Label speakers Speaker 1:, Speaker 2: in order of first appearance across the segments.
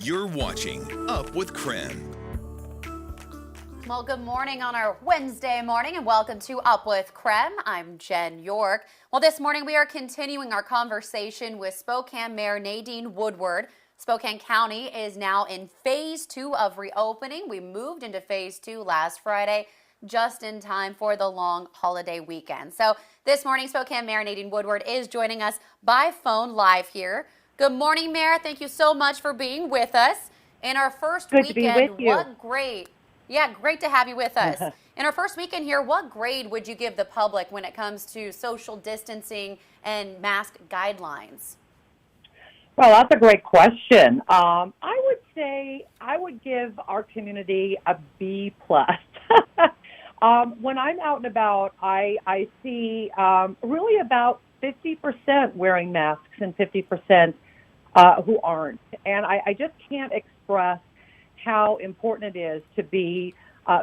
Speaker 1: You're watching Up with KREM.
Speaker 2: Well, good morning on our Wednesday morning and welcome to Up with KREM. I'm Jen York. Well, this morning we are continuing our conversation with Spokane Mayor Nadine Woodward. Spokane County is now in phase 2 of reopening. We moved into phase 2 last Friday, just in time for the long holiday weekend. So this morning, Spokane Mayor Nadine Woodward is joining us by phone live here. Good morning, Mayor. Thank you so much for being with us. In our first
Speaker 3: Good to be
Speaker 2: weekend,
Speaker 3: with you.
Speaker 2: what great. Yeah, great to have you with us. In our first weekend here, what grade would you give the public when it comes to social distancing and mask guidelines?
Speaker 3: Well, that's a great question. I would say I would give our community a B plus. When I'm out and about, I see really about 50% wearing masks and 50% who aren't. And I just can't express how important it is to be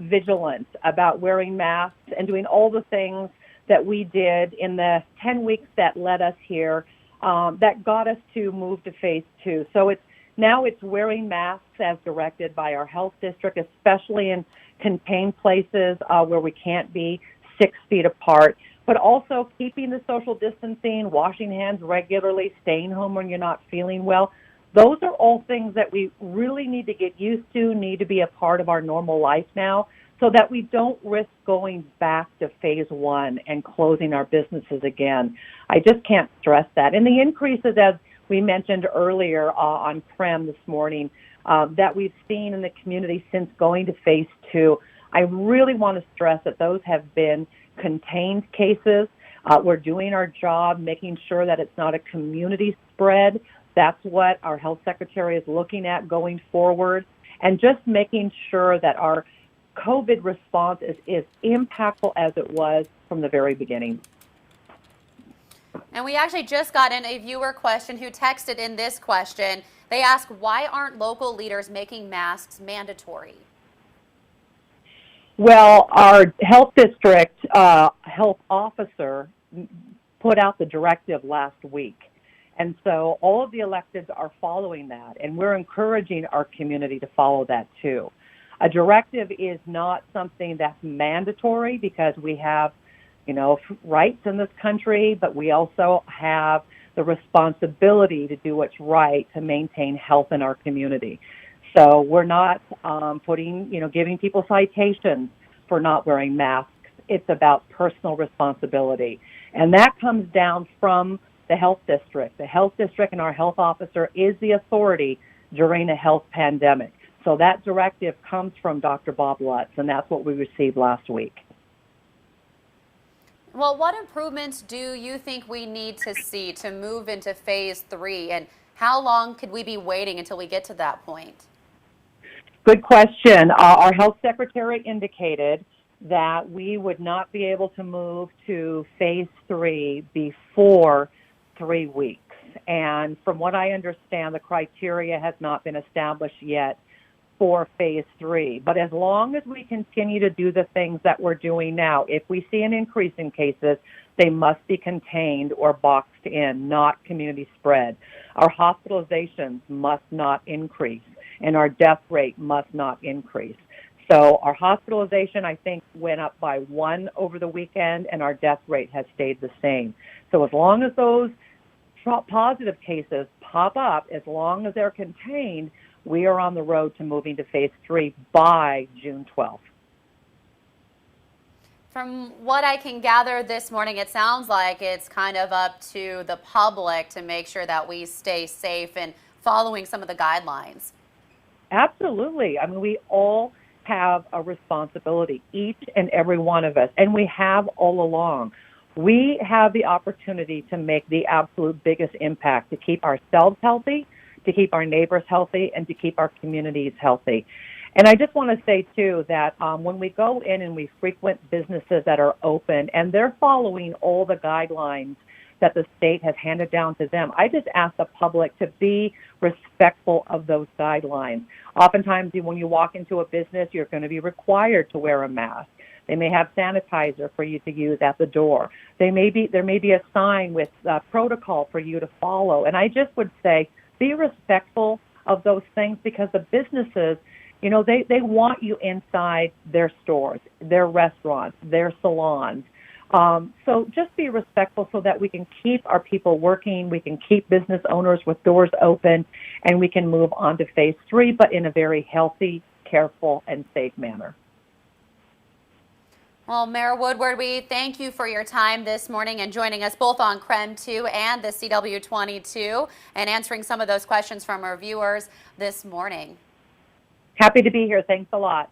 Speaker 3: vigilant about wearing masks and doing all the things that we did in the 10 weeks that led us here that got us to move to phase 2. So it's wearing masks as directed by our health district, especially in contained places where we can't be 6 feet apart, but also keeping the social distancing, washing hands regularly, staying home when you're not feeling well. Those are all things that we really need to get used to, need to be a part of our normal life now, so that we don't risk going back to phase 1 and closing our businesses again. I just can't stress that. And the increases, as we mentioned earlier on KREM this morning, that we've seen in the community since going to phase 2, I really want to stress that those have been contained cases. We're doing our job, making sure that it's not a community spread. That's what our health secretary is looking at going forward, and just making sure that our COVID response is impactful as it was from the very beginning.
Speaker 2: And we actually just got in a viewer question who texted in this question. They ask, why aren't local leaders making masks mandatory?
Speaker 3: Well, our health district health officer put out the directive last week. And so all of the electeds are following that, and we're encouraging our community to follow that too. A directive is not something that's mandatory because we have, rights in this country, but we also have the responsibility to do what's right to maintain health in our community. So we're not giving people citations for not wearing masks. It's about personal responsibility. And that comes down from the health district. The health district and our health officer is the authority during a health pandemic. So that directive comes from Dr. Bob Lutz, and that's what we received last week.
Speaker 2: Well, what improvements do you think we need to see to move into phase 3, and how long could we be waiting until we get to that point?
Speaker 3: Good question. Our health secretary indicated that we would not be able to move to phase 3 before 3 weeks. And from what I understand, the criteria has not been established yet for phase 3. But as long as we continue to do the things that we're doing now, if we see an increase in cases, they must be contained or boxed in, not community spread. Our hospitalizations must not increase, and our death rate must not increase. So our hospitalization, I think, went up by 1 over the weekend, and our death rate has stayed the same. So as long as those positive cases pop up, as long as they're contained, we are on the road to moving to phase 3 by June 12th.
Speaker 2: From what I can gather this morning, it sounds like it's kind of up to the public to make sure that we stay safe and following some of the guidelines.
Speaker 3: Absolutely. I mean, we all have a responsibility, each and every one of us, and we have all along. We have the opportunity to make the absolute biggest impact to keep ourselves healthy, to keep our neighbors healthy, and to keep our communities healthy. And I just want to say, too, that when we go in and we frequent businesses that are open and they're following all the guidelines that the state has handed down to them, I just ask the public to be respectful of those guidelines. Oftentimes, when you walk into a business, you're going to be required to wear a mask. They may have sanitizer for you to use at the door. There may be a sign with protocol for you to follow. And I just would say, be respectful of those things, because the businesses, they want you inside their stores, their restaurants, their salons. So just be respectful so that we can keep our people working, we can keep business owners with doors open, and we can move on to phase 3, but in a very healthy, careful, and safe manner.
Speaker 2: Well, Mayor Woodward, we thank you for your time this morning and joining us both on KREM 2 and the CW22 and answering some of those questions from our viewers this morning.
Speaker 3: Happy to be here. Thanks a lot.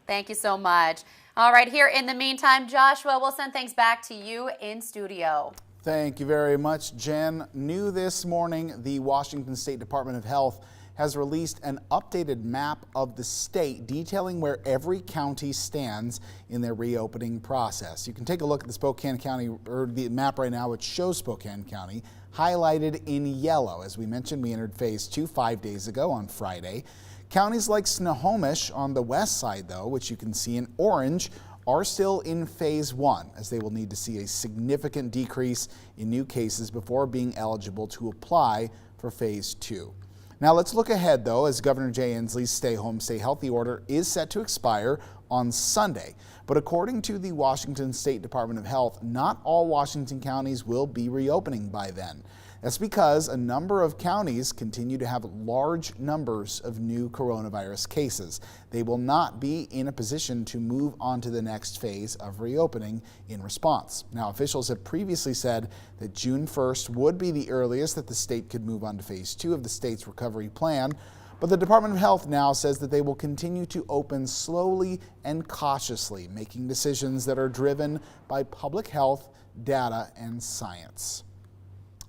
Speaker 2: Thank you so much. All right, here in the meantime, Joshua, we'll send things back to you in studio.
Speaker 4: Thank you very much, Jen. New this morning, the Washington State Department of Health has released an updated map of the state detailing where every county stands in their reopening process. You can take a look at the Spokane County, or the map right now, which shows Spokane County highlighted in yellow. As we mentioned, we entered phase 2 5 days ago on Friday. Counties like Snohomish on the west side, though, which you can see in orange, are still in phase 1, as they will need to see a significant decrease in new cases before being eligible to apply for phase 2. Now let's look ahead, though, as Governor Jay Inslee's Stay Home, Stay Healthy order is set to expire on Sunday. But according to the Washington State Department of Health, not all Washington counties will be reopening by then. That's because a number of counties continue to have large numbers of new coronavirus cases. They will not be in a position to move on to the next phase of reopening in response. Now, officials have previously said that June 1st would be the earliest that the state could move on to phase 2 of the state's recovery plan. But the Department of Health now says that they will continue to open slowly and cautiously, making decisions that are driven by public health, data, and science.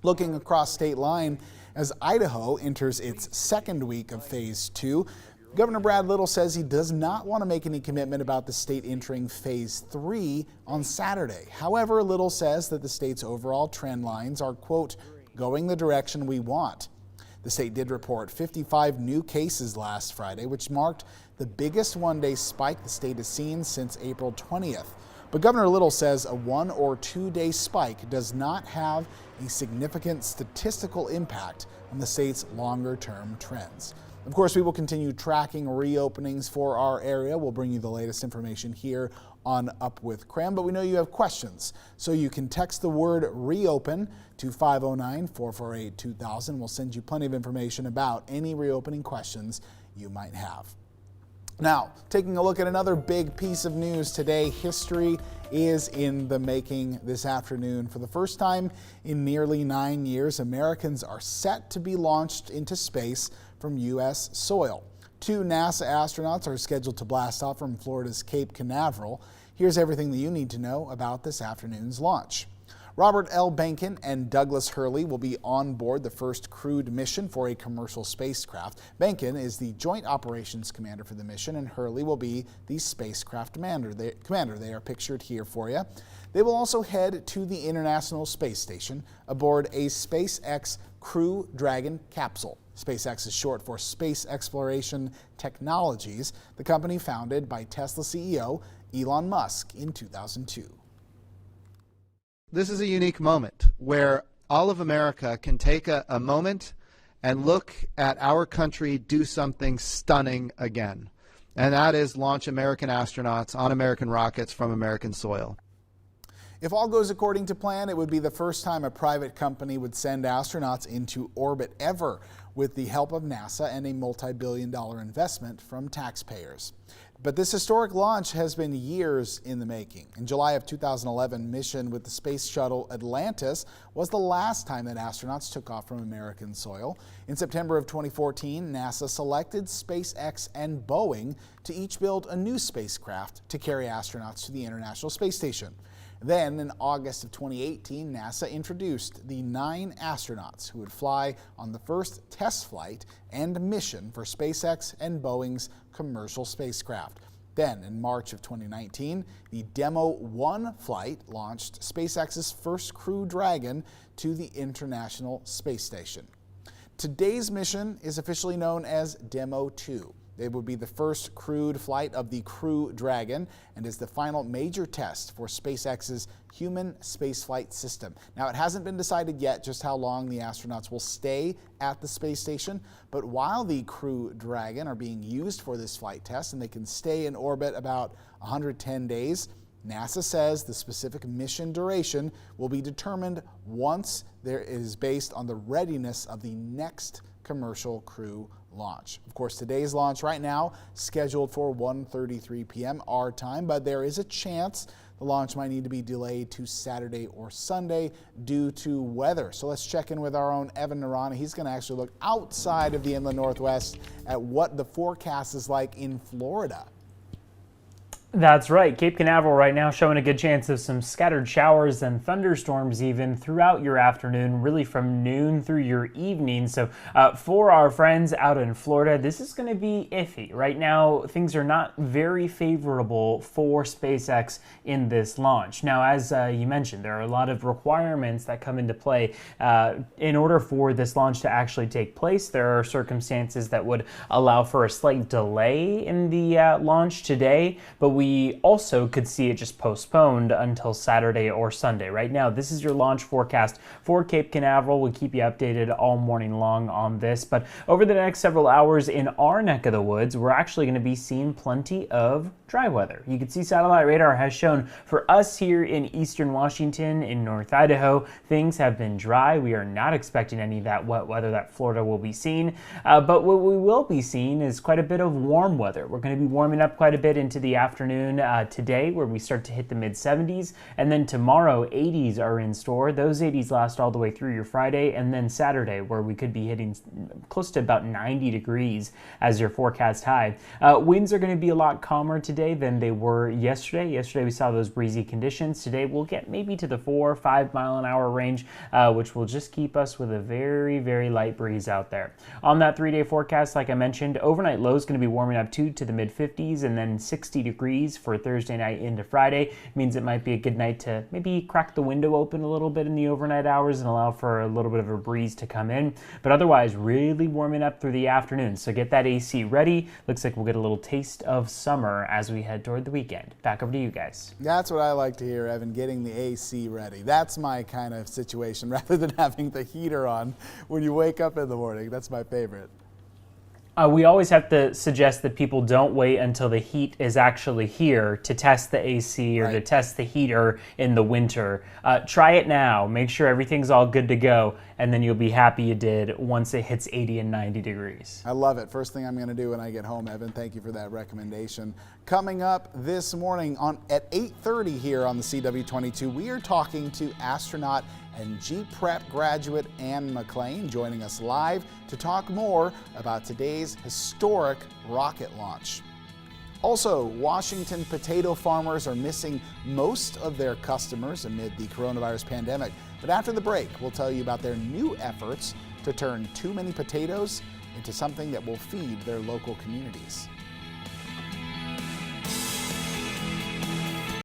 Speaker 4: Looking across state line, as Idaho enters its second week of phase 2, Governor Brad Little says he does not want to make any commitment about the state entering phase 3 on Saturday. However, Little says that the state's overall trend lines are, quote, going the direction we want. The state did report 55 new cases last Friday, which marked the biggest one-day spike the state has seen since April 20th. But Governor Little says a 1 or 2 day spike does not have a significant statistical impact on the state's longer-term trends. Of course, we will continue tracking reopenings for our area. We'll bring you the latest information here on Up with KREM, but we know you have questions, so you can text the word reopen to 509-448-2000. We'll send you plenty of information about any reopening questions you might have. Now, taking a look at another big piece of news today, history is in the making this afternoon. For the first time in nearly 9 years, Americans are set to be launched into space from U.S. soil. 2 NASA astronauts are scheduled to blast off from Florida's Cape Canaveral. Here's everything that you need to know about this afternoon's launch. Robert L. Behnken and Douglas Hurley will be on board the first crewed mission for a commercial spacecraft. Behnken is the Joint Operations Commander for the mission, and Hurley will be the spacecraft commander. They are pictured here for you. They will also head to the International Space Station aboard a SPACEX Crew Dragon capsule. SpaceX is short for Space Exploration Technologies, the company founded by Tesla CEO Elon Musk in 2002.
Speaker 5: This is a unique moment where all of America can take a moment and look at our country do something stunning again. And that is launch American astronauts on American rockets from American soil.
Speaker 4: If all goes according to plan, it would be the first time a private company would send astronauts into orbit ever, with the help of NASA and a multi-billion-dollar investment from taxpayers. But this historic launch has been years in the making. In July of 2011, mission with the space shuttle Atlantis was the last time that astronauts took off from American soil. In September of 2014, NASA selected SpaceX and Boeing to each build a new spacecraft to carry astronauts to the International Space Station. Then, in August of 2018, NASA introduced the 9 astronauts who would fly on the first test flight and mission for SpaceX and Boeing's commercial spacecraft. Then, in March of 2019, the Demo 1 flight launched SpaceX's first Crew Dragon to the International Space Station. Today's mission is officially known as Demo 2. It would be the first crewed flight of the Crew Dragon and is the final major test for SpaceX's human spaceflight system. Now, it hasn't been decided yet just how long the astronauts will stay at the space station, but while the Crew Dragon are being used for this flight test and they can stay in orbit about 110 days, NASA says the specific mission duration will be determined once there is based on the readiness of the next commercial crew launch. Of course, today's launch right now scheduled for 1:33 p.m. our time, but there is a chance the launch might need to be delayed to Saturday or Sunday due to weather. So let's check in with our own Evan Narana. He's going to actually look outside of the inland Northwest at what the forecast is like in Florida.
Speaker 6: That's right. Cape Canaveral right now showing a good chance of some scattered showers and thunderstorms even throughout your afternoon, really from noon through your evening. So for our friends out in Florida, this is going to be iffy. Right now, things are not very favorable for SpaceX in this launch. Now, as you mentioned, there are a lot of requirements that come into play in order for this launch to actually take place. There are circumstances that would allow for a slight delay in the launch today, but we also could see it just postponed until Saturday or Sunday. Right now, this is your launch forecast for Cape Canaveral. We'll keep you updated all morning long on this. But over the next several hours in our neck of the woods, we're actually going to be seeing plenty of dry weather. You can see satellite radar has shown for us here in eastern Washington, in North Idaho, things have been dry. We are not expecting any of that wet weather that Florida will be seeing. But what we will be seeing is quite a bit of warm weather. We're going to be warming up quite a bit into the afternoon today, where we start to hit the mid-70s, and then tomorrow 80s are in store. Those 80s last all the way through your Friday, and then Saturday, where we could be hitting close to about 90 degrees as your forecast high. Winds are going to be a lot calmer today than they were yesterday. Yesterday we saw those breezy conditions. Today we'll get maybe to the 4 or 5 mile an hour range, which will just keep us with a very, very light breeze out there. On that 3-day forecast, like I mentioned, overnight low is going to be warming up to the mid-50s, and then 60 degrees for Thursday night into Friday. Means it might be a good night to maybe crack the window open a little bit in the overnight hours and allow for a little bit of a breeze to come in. But otherwise, really warming up through the afternoon. So get that AC ready. Looks like we'll get a little taste of summer as we head toward the weekend. Back over to you guys.
Speaker 4: That's what I like to hear, Evan, getting the AC ready. That's my kind of situation rather than having the heater on when you wake up in the morning. That's my favorite.
Speaker 6: We always have to suggest that people don't wait until the heat is actually here to test the AC or to test the heater in the winter. Try it now. Make sure everything's all good to go, and then you'll be happy you did once it hits 80 and 90 degrees.
Speaker 4: I love it. First thing I'm going to do when I get home, Evan. Thank you for that recommendation. Coming up this morning at 8:30 here on the CW22, we are talking to astronaut and GPrep graduate Anne McLean, joining us live to talk more about today's historic rocket launch. Also, Washington potato farmers are missing most of their customers amid the coronavirus pandemic. But after the break, we'll tell you about their new efforts to turn too many potatoes into something that will feed their local communities.